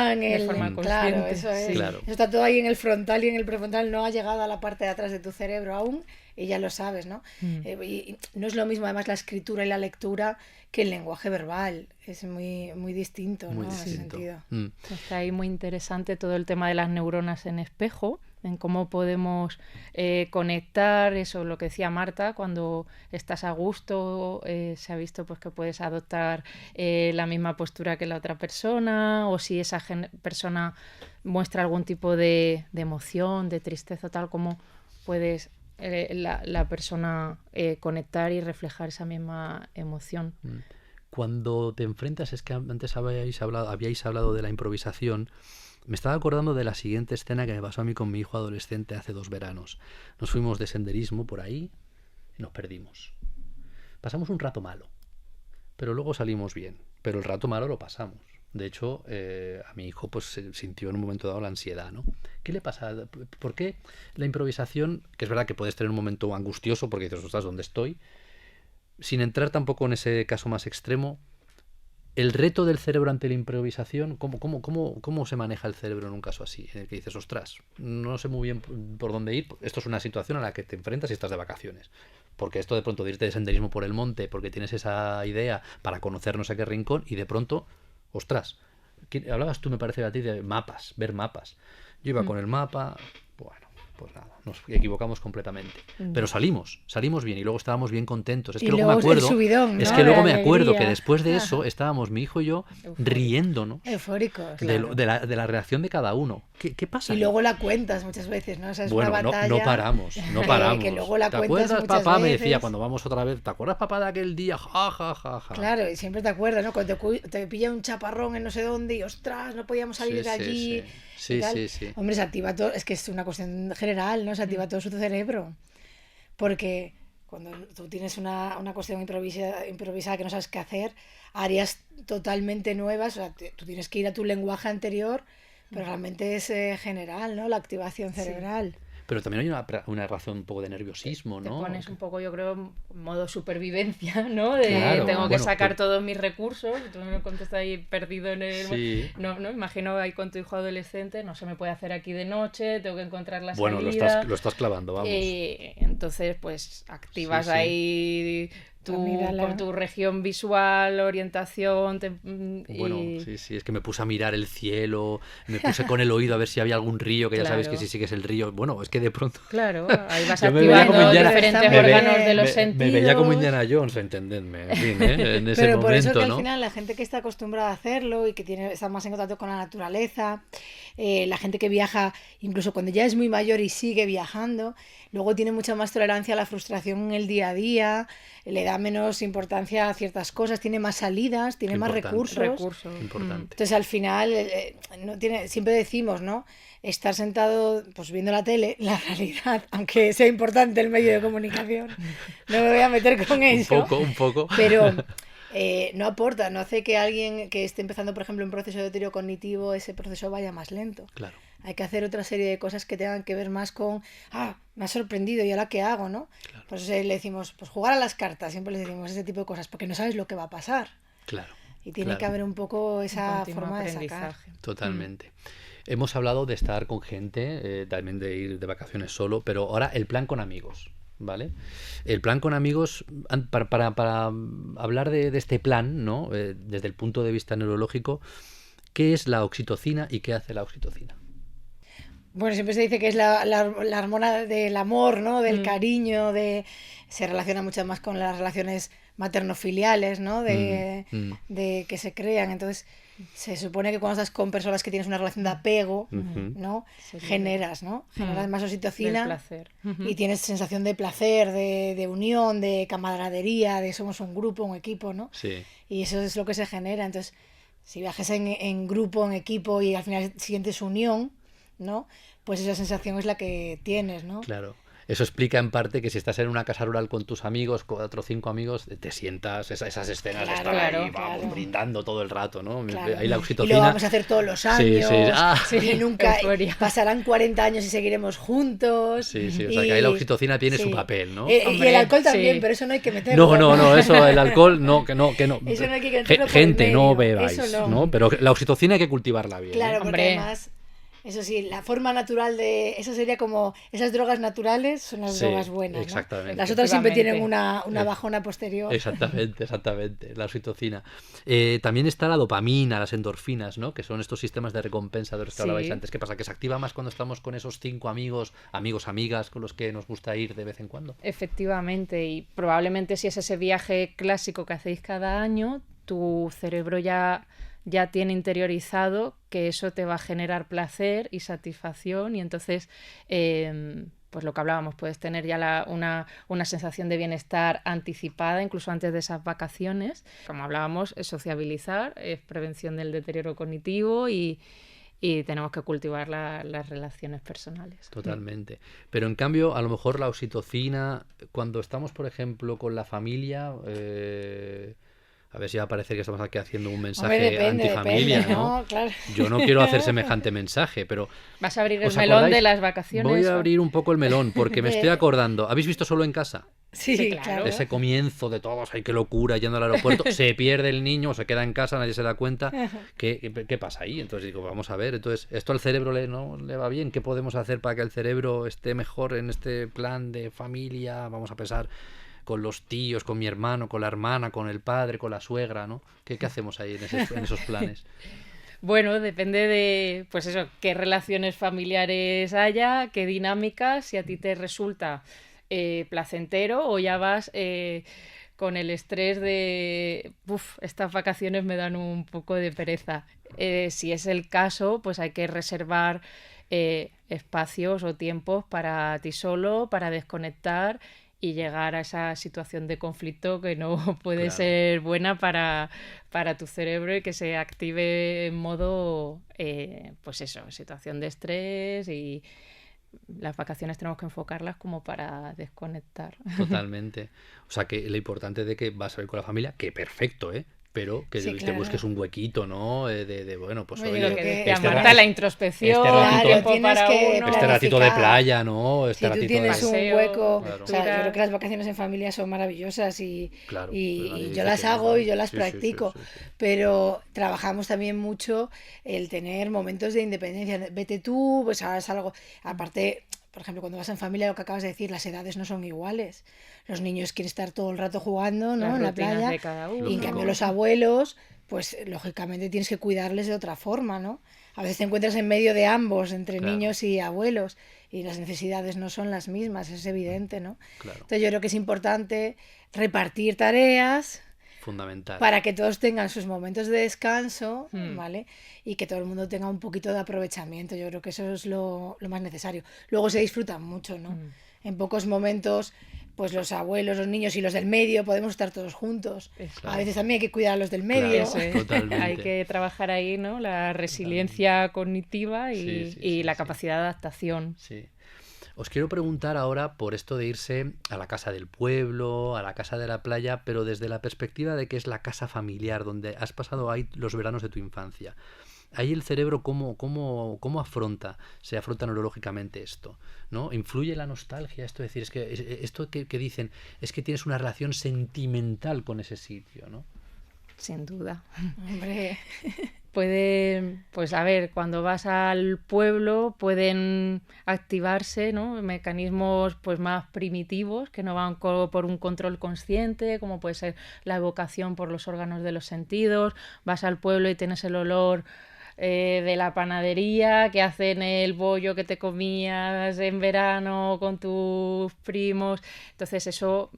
forma claro, consciente, eso es. sí. Claro. Eso está todo ahí en el frontal y en el prefrontal, no ha llegado a la parte de atrás de tu cerebro aún y ya lo sabes, ¿no? Mm. Y no es lo mismo además la escritura y la lectura que el lenguaje verbal. Es muy, muy distinto, Muy ¿no? En ese distinto. sentido. Mm. Está ahí muy interesante todo el tema de las neuronas en espejo, en cómo podemos conectar, eso lo que decía Marta, cuando estás a gusto, se ha visto pues que puedes adoptar la misma postura que la otra persona, o si esa persona muestra algún tipo de emoción, de tristeza, tal, como puedes la persona conectar y reflejar esa misma emoción. Mm. Cuando te enfrentas, es que antes habíais hablado de la improvisación. Me estaba acordando de la siguiente escena que me pasó a mí con mi hijo adolescente hace 2 veranos. Nos fuimos de senderismo por ahí y nos perdimos. Pasamos un rato malo, pero luego salimos bien. Pero el rato malo lo pasamos. De hecho, a mi hijo pues se sintió en un momento dado la ansiedad, ¿no? ¿Qué le pasa? ¿Por qué la improvisación, que es verdad que puedes tener un momento angustioso porque dices, ostras, ¿dónde estoy? Sin entrar tampoco en ese caso más extremo, el reto del cerebro ante la improvisación, ¿cómo se maneja el cerebro en un caso así? En el que dices, ostras, no sé muy bien por dónde ir. Esto es una situación a la que te enfrentas y estás de vacaciones. Porque esto de pronto de irte de senderismo por el monte, porque tienes esa idea para conocer no sé qué rincón, y de pronto, ostras, hablabas tú, me parece a ti, de mapas, ver mapas. Yo iba con el mapa, bueno, pues nada, nos equivocamos completamente. Pero salimos bien y luego estábamos bien contentos. Es Y que luego me luego el acuerdo, subidón, es ¿no? que De luego me acuerdo alegría. que después de eso estábamos mi hijo y yo riéndonos Eufóricos. de la reacción de cada uno. ¿Qué pasa? Y ahí? luego la cuentas muchas veces, ¿no? O sea, es Bueno, una batalla. no paramos. Que luego la ¿Te cuentas acuerdas, muchas papá? Me veces. decía cuando vamos otra vez, ¿te acuerdas, papá, de aquel día? Ja, ja, ja, ja. Claro, y siempre te acuerdas, ¿no? Cuando te pilla un chaparrón en no sé dónde y ostras, no podíamos salir de allí. Sí, y tal. sí. Hombre, se activa todo, es que es una cuestión general, ¿no? Se activa todo su cerebro. Porque Cuando tú tienes una cuestión improvisada que no sabes qué hacer, áreas totalmente nuevas, o sea, tú tienes que ir a tu lenguaje anterior, pero realmente es general, ¿no? La activación cerebral. Sí. Pero también hay una razón un poco de nerviosismo, Te ¿no? pones un poco, yo creo, en modo supervivencia, ¿no? De Claro, tengo que bueno, sacar pero... todos mis recursos. Tú me contestas ahí perdido en el... Sí. No, imagino ahí con tu hijo adolescente, no se me puede hacer aquí de noche, tengo que encontrar la Bueno, salida. lo estás clavando, vamos. Entonces, pues activas Sí, sí. ahí con tu región visual, orientación. Bueno, sí, es que me puse a mirar el cielo, me puse con el oído a ver si había algún río, que ya sabes que si sigues el río, bueno, es que de pronto... Claro, ahí vas Yo me veía como activando Indiana, diferentes órganos de los sentidos. Me veía como Indiana Jones, entendedme, en fin, en ese Pero por eso momento, que ¿no? al final la gente que está acostumbrada a hacerlo y que está más en contacto con la naturaleza, la gente que viaja incluso cuando ya es muy mayor y sigue viajando, luego tiene mucha más tolerancia a la frustración en el día a día, le da menos importancia a ciertas cosas, tiene más salidas, tiene más recursos. Importante. Entonces al final siempre decimos, ¿no? Estar sentado pues viendo la tele, la realidad, aunque sea importante el medio de comunicación, no me voy a meter con eso. Un poco. Pero no aporta, no hace que alguien que esté empezando, por ejemplo, un proceso de deterioro cognitivo, ese proceso vaya más lento. Claro. Hay que hacer otra serie de cosas que tengan que ver más con, me ha sorprendido, ¿y ahora qué hago, no? Claro. Pues le decimos, pues jugar a las cartas, siempre le decimos ese tipo de cosas, porque no sabes lo que va a pasar. Claro. Y tiene que haber un poco esa forma de sacar. Totalmente. Hemos hablado de estar con gente, también de ir de vacaciones solo, pero ahora el plan con amigos, ¿vale? El plan con amigos, para hablar de este plan, ¿no? Desde el punto de vista neurológico, ¿qué es la oxitocina y qué hace la oxitocina? Bueno, siempre se dice que es la hormona del amor, ¿no? Del cariño, se relaciona mucho más con las relaciones materno-filiales, ¿no? De que se crean. Entonces, se supone que cuando estás con personas que tienes una relación de apego, ¿no? Generas más oxitocina. Placer. Y tienes sensación de placer, de unión, de camaradería, de somos un grupo, un equipo, ¿no? Sí. Y eso es lo que se genera. Entonces, si viajas en grupo, en equipo y al final sientes unión, ¿no? Pues esa sensación es la que tienes, ¿no? Claro. Eso explica en parte que si estás en una casa rural con tus amigos, 4 o 5 amigos, te sientas esas escenas de estar ahí, vamos, brindando todo el rato, ¿no? Ahí la oxitocina... Y lo vamos a hacer todos los años. Sí. Y nunca pasarán 40 años y seguiremos juntos. Sí, o sea que ahí la oxitocina tiene su papel, ¿no? Y el alcohol también, pero eso no hay que meterlo. No, eso, el alcohol, no, que no. Eso no hay que meterlo Gente, no bebáis, eso ¿no? Pero la oxitocina hay que cultivarla bien. Claro, porque además... Eso sí, la forma natural de... Eso sería como... Esas drogas naturales son las drogas buenas, exactamente. ¿no? Las otras siempre tienen una bajona posterior. Exactamente, la oxitocina. También está la dopamina, las endorfinas, ¿no? Que son estos sistemas de recompensa de los que hablabais antes. ¿Qué pasa? Que se activa más cuando estamos con esos 5 amigos, amigas con los que nos gusta ir de vez en cuando. Efectivamente, y probablemente si es ese viaje clásico que hacéis cada año, tu cerebro ya tiene interiorizado que eso te va a generar placer y satisfacción y entonces, pues lo que hablábamos, puedes tener ya una sensación de bienestar anticipada, incluso antes de esas vacaciones. Como hablábamos, es sociabilizar, es prevención del deterioro cognitivo y tenemos que cultivar las relaciones personales. Totalmente. Pero en cambio, a lo mejor la oxitocina, cuando estamos, por ejemplo, con la familia... A ver si va a parecer que estamos aquí haciendo un mensaje antifamilia, ¿no? Claro. Yo no quiero hacer semejante mensaje, pero... ¿Vas a abrir el melón de las vacaciones? Voy a abrir un poco el melón, porque me estoy acordando. ¿Habéis visto Solo en casa? Sí, claro. Ese comienzo de todos, ¡ay, qué locura! Yendo al aeropuerto, se pierde el niño, se queda en casa, nadie se da cuenta. ¿Qué pasa ahí? Entonces digo, vamos a ver. Entonces, ¿esto al cerebro no le va bien? ¿Qué podemos hacer para que el cerebro esté mejor en este plan de familia? Vamos a pensar... con los tíos, con mi hermano, con la hermana, con el padre, con la suegra, ¿no? ¿Qué hacemos ahí en esos planes? Bueno, depende de, pues eso, qué relaciones familiares haya, qué dinámicas, si a ti te resulta placentero o ya vas con el estrés de, estas vacaciones me dan un poco de pereza. Si es el caso, pues hay que reservar espacios o tiempos para ti solo, para desconectar y llegar a esa situación de conflicto que no puede ser buena para tu cerebro y que se active en modo, pues eso, situación de estrés y las vacaciones tenemos que enfocarlas como para desconectar. Totalmente. O sea, que lo importante de que vas a ir con la familia, que perfecto, ¿eh? Pero que Sí, te claro. busques un huequito, ¿no? Bueno, pues Bueno, oye, yo Lo que que decía este, Marta, la introspección, este ratito- tiempo Tienes para que uno, este ratito de planificar. playa, ¿no? Este Si tú ratito tienes de... un paseo, hueco, Claro. o sea, yo creo lectura. que las vacaciones en familia son maravillosas Claro, y nadie yo dice las que no, hago ¿no? y yo las Sí, sí, sí, practico, sí, sí. pero trabajamos también mucho el tener momentos de independencia. Vete tú, pues hagas algo. Aparte, por ejemplo, cuando vas en familia, lo que acabas de decir, las edades no son iguales. Los niños quieren estar todo el rato jugando, ¿no? Las En la rutinas playa. de cada Y en cambio uno. los abuelos, pues lógicamente tienes que cuidarles de otra forma, ¿no? A veces te encuentras en medio de ambos, entre Claro. niños y abuelos, y las necesidades no son las mismas, es evidente, ¿no? Claro, Entonces yo creo que es importante repartir tareas fundamental. para que todos tengan sus momentos de descanso, Hmm. ¿vale? Y que todo el mundo tenga un poquito de aprovechamiento. Yo creo que eso es lo más necesario. Luego se disfruta mucho, ¿no? Mm. En pocos momentos, pues los abuelos, los niños y los del medio podemos estar todos juntos. Eso. A veces también hay que cuidar a los del Claro. medio. Eso es. Totalmente. Hay que trabajar ahí, ¿no? La resiliencia cognitiva Sí, sí, y sí, la sí. capacidad de adaptación. Sí. Os quiero preguntar ahora por esto de irse a la casa del pueblo, a la casa de la playa, pero desde la perspectiva de que es la casa familiar, donde has pasado ahí los veranos de tu infancia. Ahí el cerebro, ¿cómo afronta? Se afronta neurológicamente esto, ¿no? ¿Influye la nostalgia? Esto es decir, es que esto que dicen es que tienes una relación sentimental con ese sitio, ¿no? Sin duda. Hombre, Puede, pues a ver, cuando vas al pueblo pueden activarse, ¿no? Mecanismos pues más primitivos que no van por un control consciente, como puede ser la evocación por los órganos de los sentidos. Vas al pueblo y tienes el olor de la panadería, que hacen el bollo que te comías en verano con tus primos. Entonces eso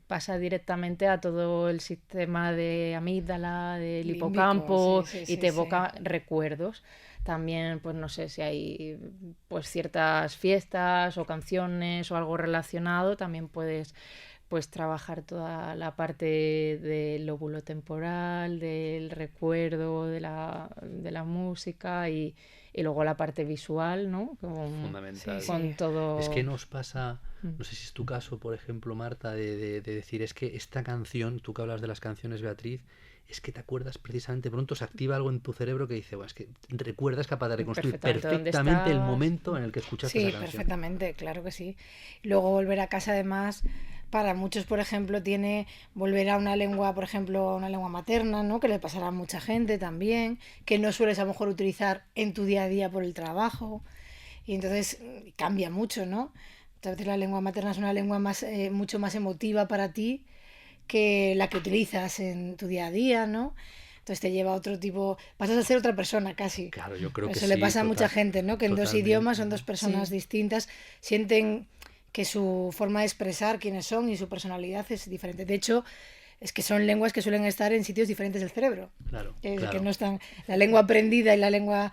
pasa directamente a todo el sistema de amígdala, del límbico, hipocampo, sí, sí, y sí, te sí. evoca recuerdos. También, pues no sé si hay pues ciertas fiestas o canciones o algo relacionado, también puedes pues trabajar toda la parte del lóbulo temporal, del recuerdo, de la música y luego la parte visual, ¿no? Fundamental. Sí, Con sí. todo... Es que nos pasa, no sé si es tu caso, por ejemplo, Marta, de decir, es que esta canción, tú que hablas de las canciones, Beatriz, es que te acuerdas precisamente, pronto se activa algo en tu cerebro que dice, bueno, es que recuerdas, capaz de reconstruir Perfectamente dónde perfectamente el estás. momento en el que escuchaste Sí, esa canción. perfectamente, claro que sí. Luego volver a casa, además, para muchos, por ejemplo, tiene volver a una lengua, por ejemplo, a una lengua materna, ¿no? Que le pasará a mucha gente también, que no sueles a lo mejor utilizar en tu día a día por el trabajo. Y entonces cambia mucho, ¿no? A veces la lengua materna es una lengua más, mucho más emotiva para ti que la que utilizas en tu día a día, ¿no? Entonces te lleva a otro tipo, pasas a ser otra persona casi. Claro, yo creo que Eso le sí, pasa a mucha total- gente, ¿no? Que en dos totalmente. idiomas son dos personas Sí. distintas, sienten que su forma de expresar quiénes son y su personalidad es diferente. De hecho, es que son lenguas que suelen estar en sitios diferentes del cerebro. Claro, Que claro. no están, la lengua aprendida y la lengua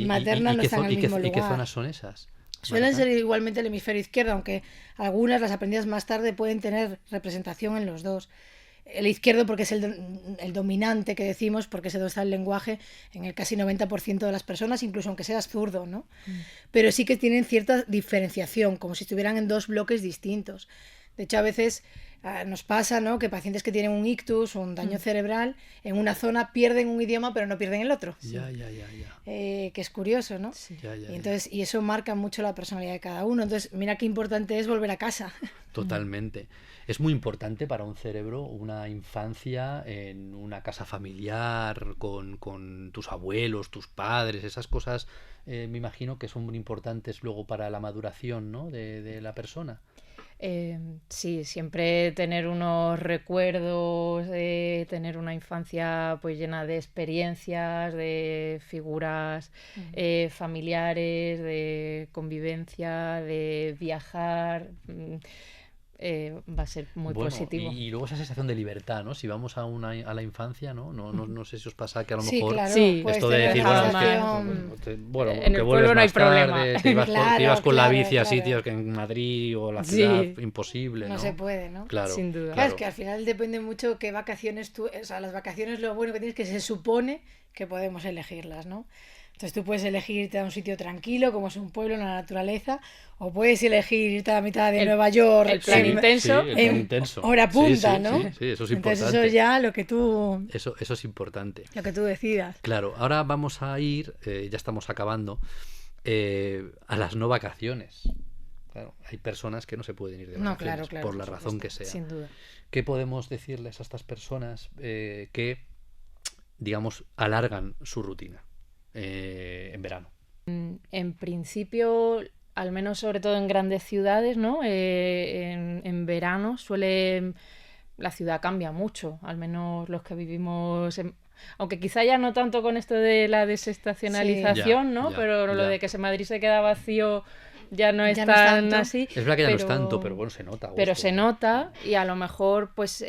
materna no qué están en el mismo ¿y qué lugar. zonas son esas? Suelen Marta? ser igualmente el hemisferio izquierdo, aunque algunas, las aprendidas más tarde, pueden tener representación en los dos. El izquierdo porque es el dominante que decimos, porque es donde está el lenguaje en el casi 90% de las personas, incluso aunque seas zurdo, ¿no? Pero sí que tienen cierta diferenciación, como si estuvieran en dos bloques distintos. De hecho, a veces nos pasa, ¿no? Que pacientes que tienen un ictus o un daño cerebral en una zona pierden un idioma pero no pierden el otro. Ya. Que es curioso, ¿no? Ya. Y entonces, y eso marca mucho la personalidad de cada uno. Entonces, mira qué importante es volver a casa. Totalmente. Es muy importante para un cerebro una infancia en una casa familiar, con tus abuelos, tus padres, esas cosas me imagino que son muy importantes luego para la maduración, ¿no? de la persona. Sí, siempre tener unos recuerdos, tener una infancia pues llena de experiencias, de figuras familiares, de convivencia, de viajar, va a ser muy Bueno, positivo. y luego esa sensación de libertad, ¿no? Si vamos a la infancia, ¿no? No sé si os pasa que a lo Sí, mejor claro, Sí, puedes esto de tener decir, la bueno, es que sensación- bueno, En que el vuelves pueblo no hay más tarde, problema. te ibas, te ibas con la Claro, bici a claro. sitios que en Madrid o la Sí. ciudad imposible, No ¿no? se puede, ¿no? Claro, Sin duda. Claro, es que al final depende mucho qué vacaciones tú... O sea, las vacaciones lo bueno que tienes es que se supone que podemos elegirlas, ¿no? Entonces tú puedes elegir irte a un sitio tranquilo, como es un pueblo, en la naturaleza, o puedes elegir irte a la mitad de Nueva York, el plan intenso, sí, el plan intenso. hora punta, Sí, ¿no? Sí, eso es Entonces importante. eso ya lo que tú Eso es importante. decidas. Claro, ahora vamos a ir, ya estamos acabando, a las no vacaciones. Claro, hay personas que no se pueden ir de No, vacaciones claro, por la por razón supuesto, que sea. sin duda. ¿Qué podemos decirles a estas personas que, digamos, alargan su rutina en verano? En principio, al menos sobre todo en grandes ciudades, ¿no? En verano la ciudad cambia mucho, al menos los que vivimos aunque quizá ya no tanto con esto de la desestacionalización, Sí. ¿no? Ya, Pero lo ya. de que Madrid se queda vacío ya no es Ya no es tan tanto. así. Es verdad que ya no es tanto, pero bueno, se nota. Pero Augusto, se ¿eh? nota y a lo mejor pues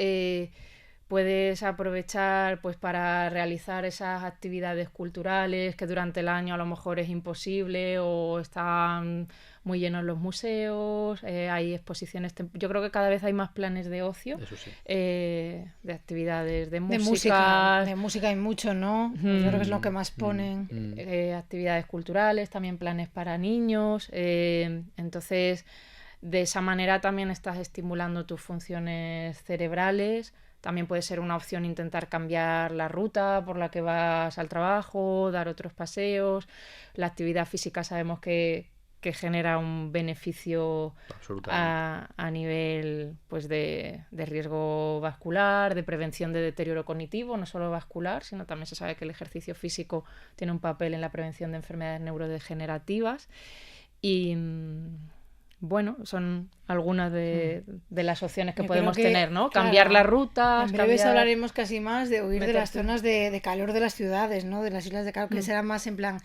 puedes aprovechar pues para realizar esas actividades culturales que durante el año a lo mejor es imposible o están muy llenos los museos, hay exposiciones, yo creo que cada vez hay más planes de ocio, Eso sí. de actividades de De música, música hay mucho, ¿no? Yo creo que es lo que más ponen. actividades culturales, también planes para niños, entonces de esa manera también estás estimulando tus funciones cerebrales. También puede ser una opción intentar cambiar la ruta por la que vas al trabajo, dar otros paseos. La actividad física sabemos que genera un beneficio a nivel pues de riesgo vascular, de prevención de deterioro cognitivo, no solo vascular, sino también se sabe que el ejercicio físico tiene un papel en la prevención de enfermedades neurodegenerativas. Y bueno, son algunas de las opciones que podemos tener, ¿no? Claro, cambiar las rutas. En breves hablaremos casi más de huir de las zonas de calor de las ciudades, ¿no? De las islas de calor, que será más en plan,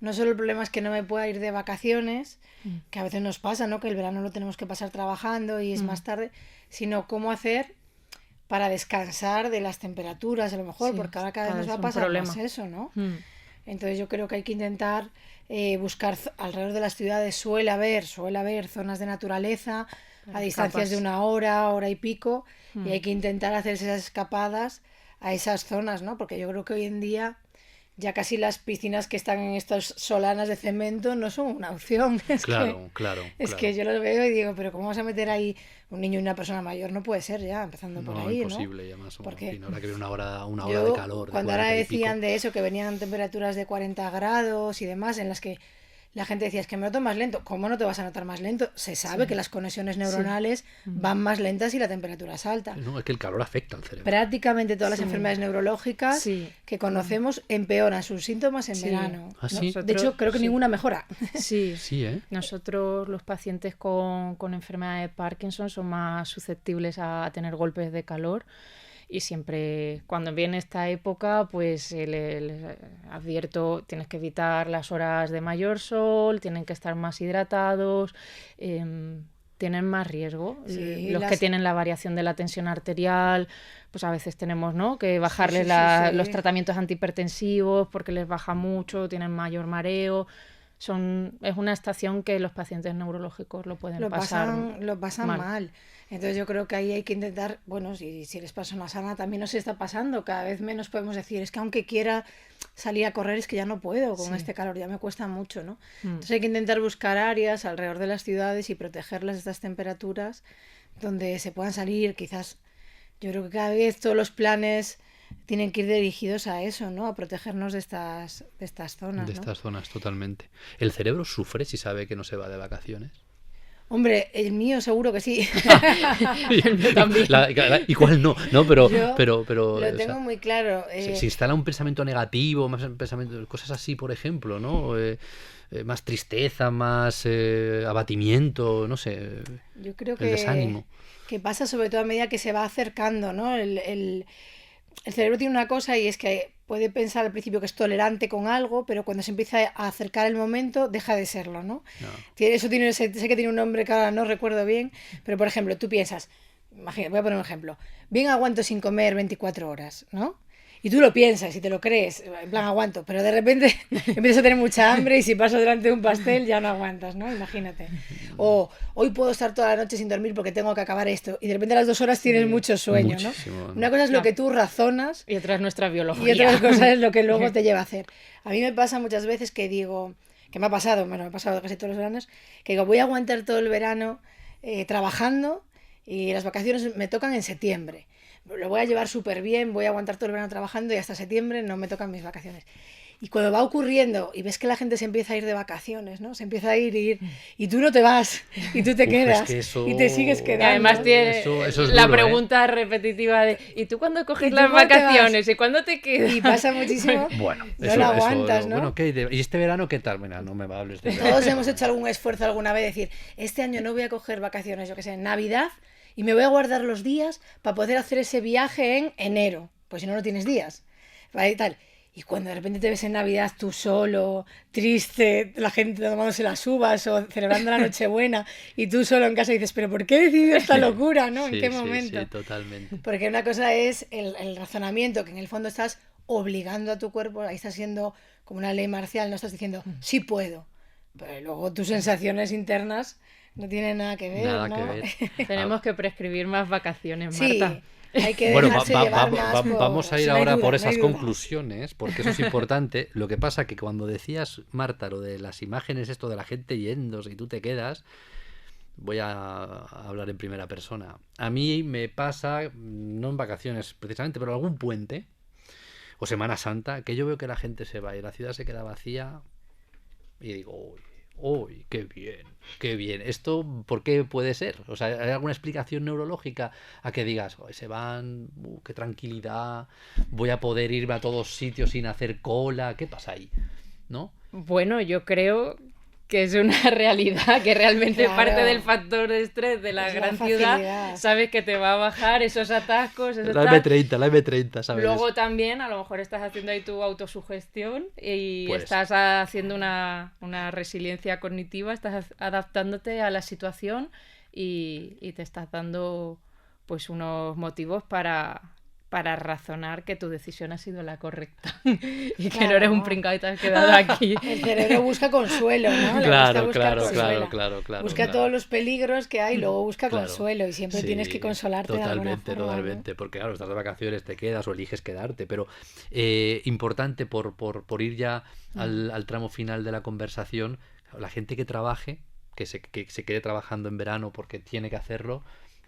no solo el problema es que no me pueda ir de vacaciones, que a veces nos pasa, ¿no? Que el verano lo tenemos que pasar trabajando y es más tarde, sino cómo hacer para descansar de las temperaturas, a lo mejor, porque ahora cada vez nos va a pasar más eso, ¿no? Entonces yo creo que hay que intentar buscar alrededor de las ciudades, suele haber zonas de naturaleza a distancias de una hora y pico, y hay que intentar hacer esas escapadas a esas zonas, ¿no? Porque yo creo que hoy en día ya casi las piscinas que están en estas solanas de cemento no son una opción. Claro. Es que yo los veo y digo, pero ¿cómo vas a meter ahí un niño y una persona mayor? No puede ser ya, empezando por ahí, imposible, ¿no? Ya más. Porque En fin, ahora que viene una hora yo, de calor. Cuando ahora decían de eso, que venían temperaturas de 40 grados y demás, en las que la gente decía, es que me noto más lento. ¿Cómo no te vas a notar más lento? Se sabe que las conexiones neuronales van más lentas y la temperatura es alta. No, es que el calor afecta al cerebro. Prácticamente todas las enfermedades neurológicas que conocemos empeoran sus síntomas en verano. ¿Ah, sí? De hecho, creo que ninguna mejora. Sí, ¿eh? Nosotros, los pacientes con enfermedad de Parkinson, son más susceptibles a tener golpes de calor. Y siempre, cuando viene esta época, pues les advierto, tienes que evitar las horas de mayor sol, tienen que estar más hidratados, tienen más riesgo. Los que tienen la variación de la tensión arterial, pues a veces tenemos, ¿no?, que bajarles los tratamientos antihipertensivos porque les baja mucho, tienen mayor mareo. Es una estación que los pacientes neurológicos lo pueden pasar mal. Entonces yo creo que ahí hay que intentar, bueno, si eres persona sana también nos está pasando, cada vez menos podemos decir, es que aunque quiera salir a correr es que ya no puedo, con este calor ya me cuesta mucho, ¿no? Entonces hay que intentar buscar áreas alrededor de las ciudades y protegerlas de estas temperaturas donde se puedan salir, quizás, yo creo que cada vez todos los planes tienen que ir dirigidos a eso, ¿no? A protegernos de estas zonas, De estas zonas, totalmente. ¿El cerebro sufre si sabe que no se va de vacaciones? Hombre, el mío seguro que sí. El mío también. Igual no, pero lo tengo muy claro. Se instala un pensamiento negativo, más pensamiento, cosas así, por ejemplo, ¿no? Más tristeza, más abatimiento, no sé. Yo creo el desánimo. Que pasa sobre todo a medida que se va acercando, ¿no? El cerebro tiene una cosa y es que puede pensar al principio que es tolerante con algo, pero cuando se empieza a acercar el momento deja de serlo, ¿no? Eso sé que tiene un nombre que ahora no recuerdo bien, pero por ejemplo, tú piensas, imagina, voy a poner un ejemplo, bien aguanto sin comer 24 horas, ¿no? Y tú lo piensas y te lo crees, en plan aguanto, pero de repente empiezas a tener mucha hambre y si pasas delante de un pastel ya no aguantas, ¿no? Imagínate. O hoy puedo estar toda la noche sin dormir porque tengo que acabar esto y de repente a las 2 horas tienes mucho sueño, Muchísimo, ¿no? ¿no? Una cosa es lo que tú razonas Y otra es nuestra y biología. otra cosa es lo que luego te lleva a hacer. A mí me pasa muchas veces que digo, que me ha pasado, bueno, me ha pasado casi todos los veranos, que digo, voy a aguantar todo el verano trabajando y las vacaciones me tocan en septiembre. Lo voy a llevar súper bien, voy a aguantar todo el verano trabajando y hasta septiembre no me tocan mis vacaciones. Y cuando va ocurriendo y ves que la gente se empieza a ir de vacaciones, ¿no? Se empieza a ir y tú no te vas y tú te quedas es que y te sigues Y quedando. además tiene eso es la duro, pregunta repetitiva de ¿y tú cuándo coges ¿Y tú las cuándo te vacaciones? ¿Y cuándo te quedas? Y pasa muchísimo, Bueno, no lo aguantas, ¿no? Bueno, ¿y este verano qué tal? Mira, no me hables de verano. Todos hemos hecho algún esfuerzo alguna vez de decir, este año no voy a coger vacaciones, yo que sé, en Navidad, y me voy a guardar los días para poder hacer ese viaje en enero, pues si no, no tienes días, ¿vale? Y tal. Y cuando de repente te ves en Navidad tú solo, triste, la gente tomándose las uvas o celebrando la Nochebuena, y tú solo en casa y dices, pero ¿por qué he decidido esta locura, no? ¿En Sí, qué sí, momento? sí, totalmente. Porque una cosa es el razonamiento, que en el fondo estás obligando a tu cuerpo, ahí estás siendo como una ley marcial, no estás diciendo, sí puedo. Pero luego tus sensaciones internas no tienen nada que ver, Nada ¿no? que ver. Tenemos que prescribir más vacaciones, Sí, Marta. hay que Bueno, dejarse llevar más por... vamos a ir no hay ahora duda, por no esas hay duda. conclusiones, porque eso es importante. Lo que pasa que cuando decías, Marta, lo de las imágenes, esto de la gente yéndose y tú te quedas, voy a hablar en primera persona. A mí me pasa, no en vacaciones precisamente, pero algún puente o Semana Santa, que yo veo que la gente se va y la ciudad se queda vacía y digo, uy, uy, qué bien, qué bien. ¿Esto por qué puede ser? O sea, ¿hay alguna explicación neurológica a que digas, "Uy, se van, qué tranquilidad, voy a poder irme a todos sitios sin hacer cola"? ¿Qué pasa ahí? ¿No? Bueno, yo creo que es una realidad que realmente Claro. parte del factor de estrés de la Es la gran ciudad. facilidad. Sabes que te va a bajar esos atascos, esos La tal. M30, la M30, ¿sabes? Luego también a lo mejor estás haciendo ahí tu autosugestión y Pues. estás haciendo una resiliencia cognitiva, estás adaptándote a la situación y te estás dando pues unos motivos para razonar que tu decisión ha sido la correcta y que no eres un Claro. pringado y te has quedado aquí. El cerebro busca consuelo, ¿no? Le Claro, gusta claro, buscar claro, consuelo. claro. Busca todos los peligros que hay, luego busca Claro. consuelo y siempre Sí, tienes que consolarte de alguna forma, ¿no? Totalmente, porque claro, estás de vacaciones, te quedas o eliges quedarte, pero importante por ir ya al tramo final de la conversación, la gente que trabaje, que se quede trabajando en verano porque tiene que hacerlo,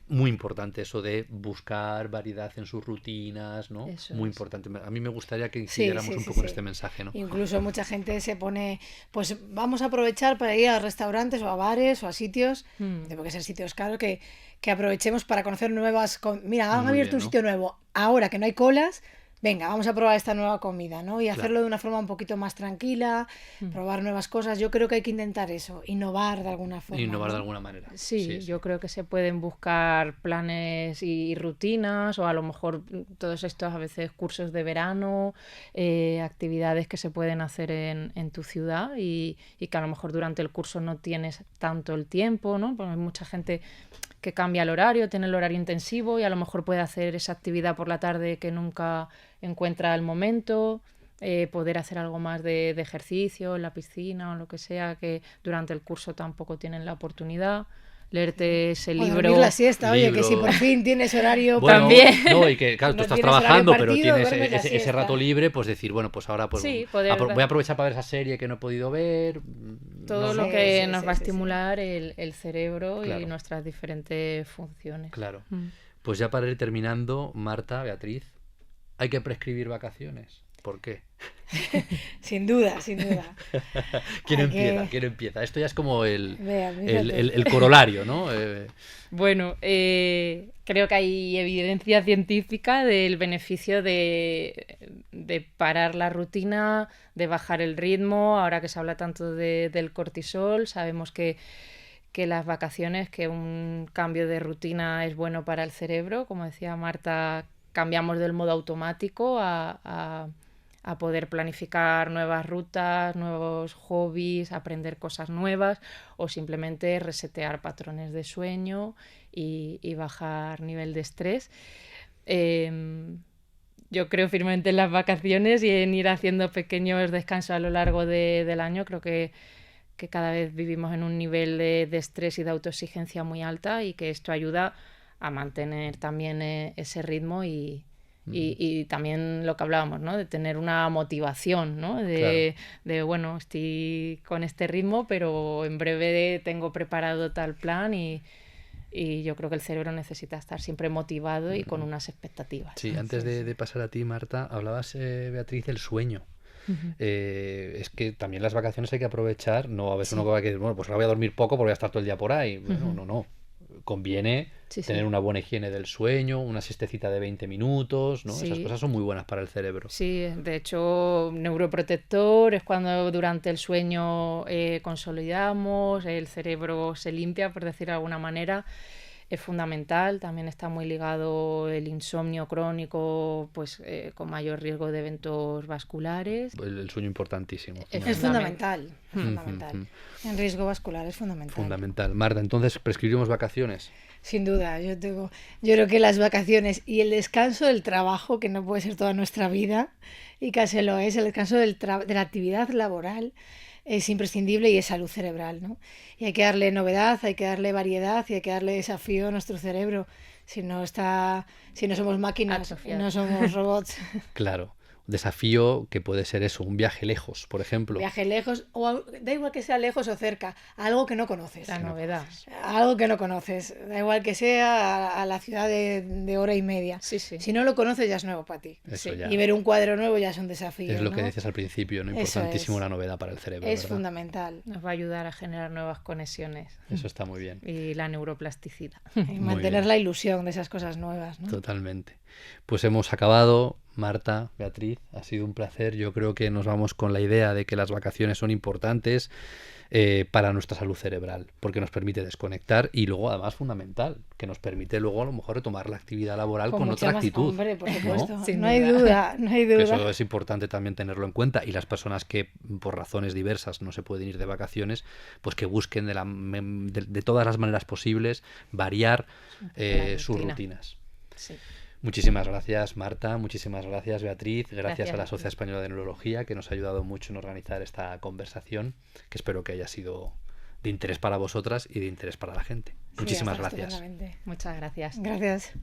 muy importante eso de buscar variedad en sus rutinas, ¿no? Eso Muy es. importante. A mí me gustaría que Sí, incidiéramos sí, un sí, poco en sí. este mensaje, ¿no? Incluso mucha gente se pone, pues vamos a aprovechar para ir a restaurantes o a bares o a sitios, debe que ser sitios caros, que aprovechemos para conocer nuevas... Mira, han Muy abierto bien, un ¿no? sitio nuevo, ahora que no hay colas, venga, vamos a probar esta nueva comida, ¿no? Y hacerlo Claro. de una forma un poquito más tranquila, probar nuevas cosas. Yo creo que hay que intentar eso, innovar de alguna forma, Innovar de ¿no? alguna manera. Sí, yo creo que se pueden buscar planes y rutinas o a lo mejor todos estos a veces cursos de verano, actividades que se pueden hacer en tu ciudad y que a lo mejor durante el curso no tienes tanto el tiempo, ¿no? Porque hay mucha gente que cambia el horario, tiene el horario intensivo y a lo mejor puede hacer esa actividad por la tarde que nunca encuentra el momento. Poder hacer algo más de ejercicio en la piscina o lo que sea, que durante el curso tampoco tienen la oportunidad. Leerte ese O libro. dormir la siesta, oye, que si Libro. por fin tienes horario Bueno, También. No, y que claro, tú No estás tienes horario trabajando, pero partido, tienes duermes la ese siesta. rato libre, pues decir, bueno, pues ahora pues Sí, poder voy a aprovechar para ver esa serie que no he podido ver. Todo No, lo no. que Sí, nos sí, va a sí, sí. estimular el cerebro Claro. y nuestras diferentes funciones. Claro. Mm. Pues ya para ir terminando, Marta, Beatriz, hay que prescribir vacaciones. ¿Por qué? Sin duda, sin duda. ¿Quién Hay empieza? que- ¿Quién empieza? Esto ya es como Vea, el, fíjate. el corolario, ¿no? Bueno, creo que hay evidencia científica del beneficio de parar la rutina, de bajar el ritmo. Ahora que se habla tanto del cortisol, sabemos que las vacaciones, que un cambio de rutina es bueno para el cerebro. Como decía Marta, cambiamos del modo automático a poder planificar nuevas rutas, nuevos hobbies, aprender cosas nuevas o simplemente resetear patrones de sueño y bajar nivel de estrés. yo creo firmemente en las vacaciones y en ir haciendo pequeños descansos a lo largo del año. Creo que cada vez vivimos en un nivel de estrés y de autoexigencia muy alta y que esto ayuda a mantener también ese ritmo y también lo que hablábamos, ¿no? De tener una motivación, ¿no? Bueno, estoy con este ritmo, pero en breve tengo preparado tal plan y yo creo que el cerebro necesita estar siempre motivado y con unas expectativas. Sí, antes de pasar a ti, Marta, hablabas, Beatriz, del sueño. Es que también las vacaciones hay que aprovechar, no a veces uno va a decir, bueno, pues ahora voy a dormir poco porque voy a estar todo el día por ahí. Bueno, no. Conviene tener una buena higiene del sueño, una siestecita de 20 minutos, ¿no? Esas cosas son muy buenas para el cerebro. Sí, de hecho, neuroprotector es cuando durante el sueño consolidamos, el cerebro se limpia, por decir de alguna manera. Es fundamental, también está muy ligado el insomnio crónico, pues con mayor riesgo de eventos vasculares. El sueño importantísimo. Es fundamental. En riesgo vascular es fundamental. Fundamental. Marta, entonces, ¿prescribimos vacaciones? Sin duda, yo creo que las vacaciones y el descanso del trabajo, que no puede ser toda nuestra vida, y casi lo es, el descanso de la actividad laboral, es imprescindible y es salud cerebral, ¿no? Y hay que darle novedad, hay que darle variedad y hay que darle desafío a nuestro cerebro. Si no somos máquinas, no somos robots. Claro. Desafío que puede ser eso, un viaje lejos, por ejemplo. Viaje lejos, da igual que sea lejos o cerca, algo que no conoces. La novedad. Algo que no conoces, da igual que sea a la ciudad de hora y media. Sí. Si no lo conoces ya es nuevo para ti. Ya. Y ver un cuadro nuevo ya es un desafío. Es lo que ¿no? decías al principio, ¿no? Importantísimo la novedad para el cerebro. Es ¿verdad? fundamental. Nos va a ayudar a generar nuevas conexiones. Eso está muy bien. Y la neuroplasticidad. Y mantener la ilusión de esas cosas nuevas, ¿no? Totalmente. Pues hemos acabado. Marta, Beatriz, ha sido un placer. Yo creo que nos vamos con la idea de que las vacaciones son importantes para nuestra salud cerebral, porque nos permite desconectar y luego, además, fundamental, que nos permite luego a lo mejor retomar la actividad laboral con otra actitud. Hombre, por supuesto. ¿No? No hay duda. Eso es importante también tenerlo en cuenta. Y las personas que por razones diversas no se pueden ir de vacaciones, pues que busquen de todas las maneras posibles variar sus rutinas. Sí. Muchísimas gracias, Marta, muchísimas gracias, Beatriz, gracias a la Sociedad Española de Neurología, que nos ha ayudado mucho en organizar esta conversación, que espero que haya sido de interés para vosotras y de interés para la gente. Muchísimas gracias. Muchas gracias. Gracias.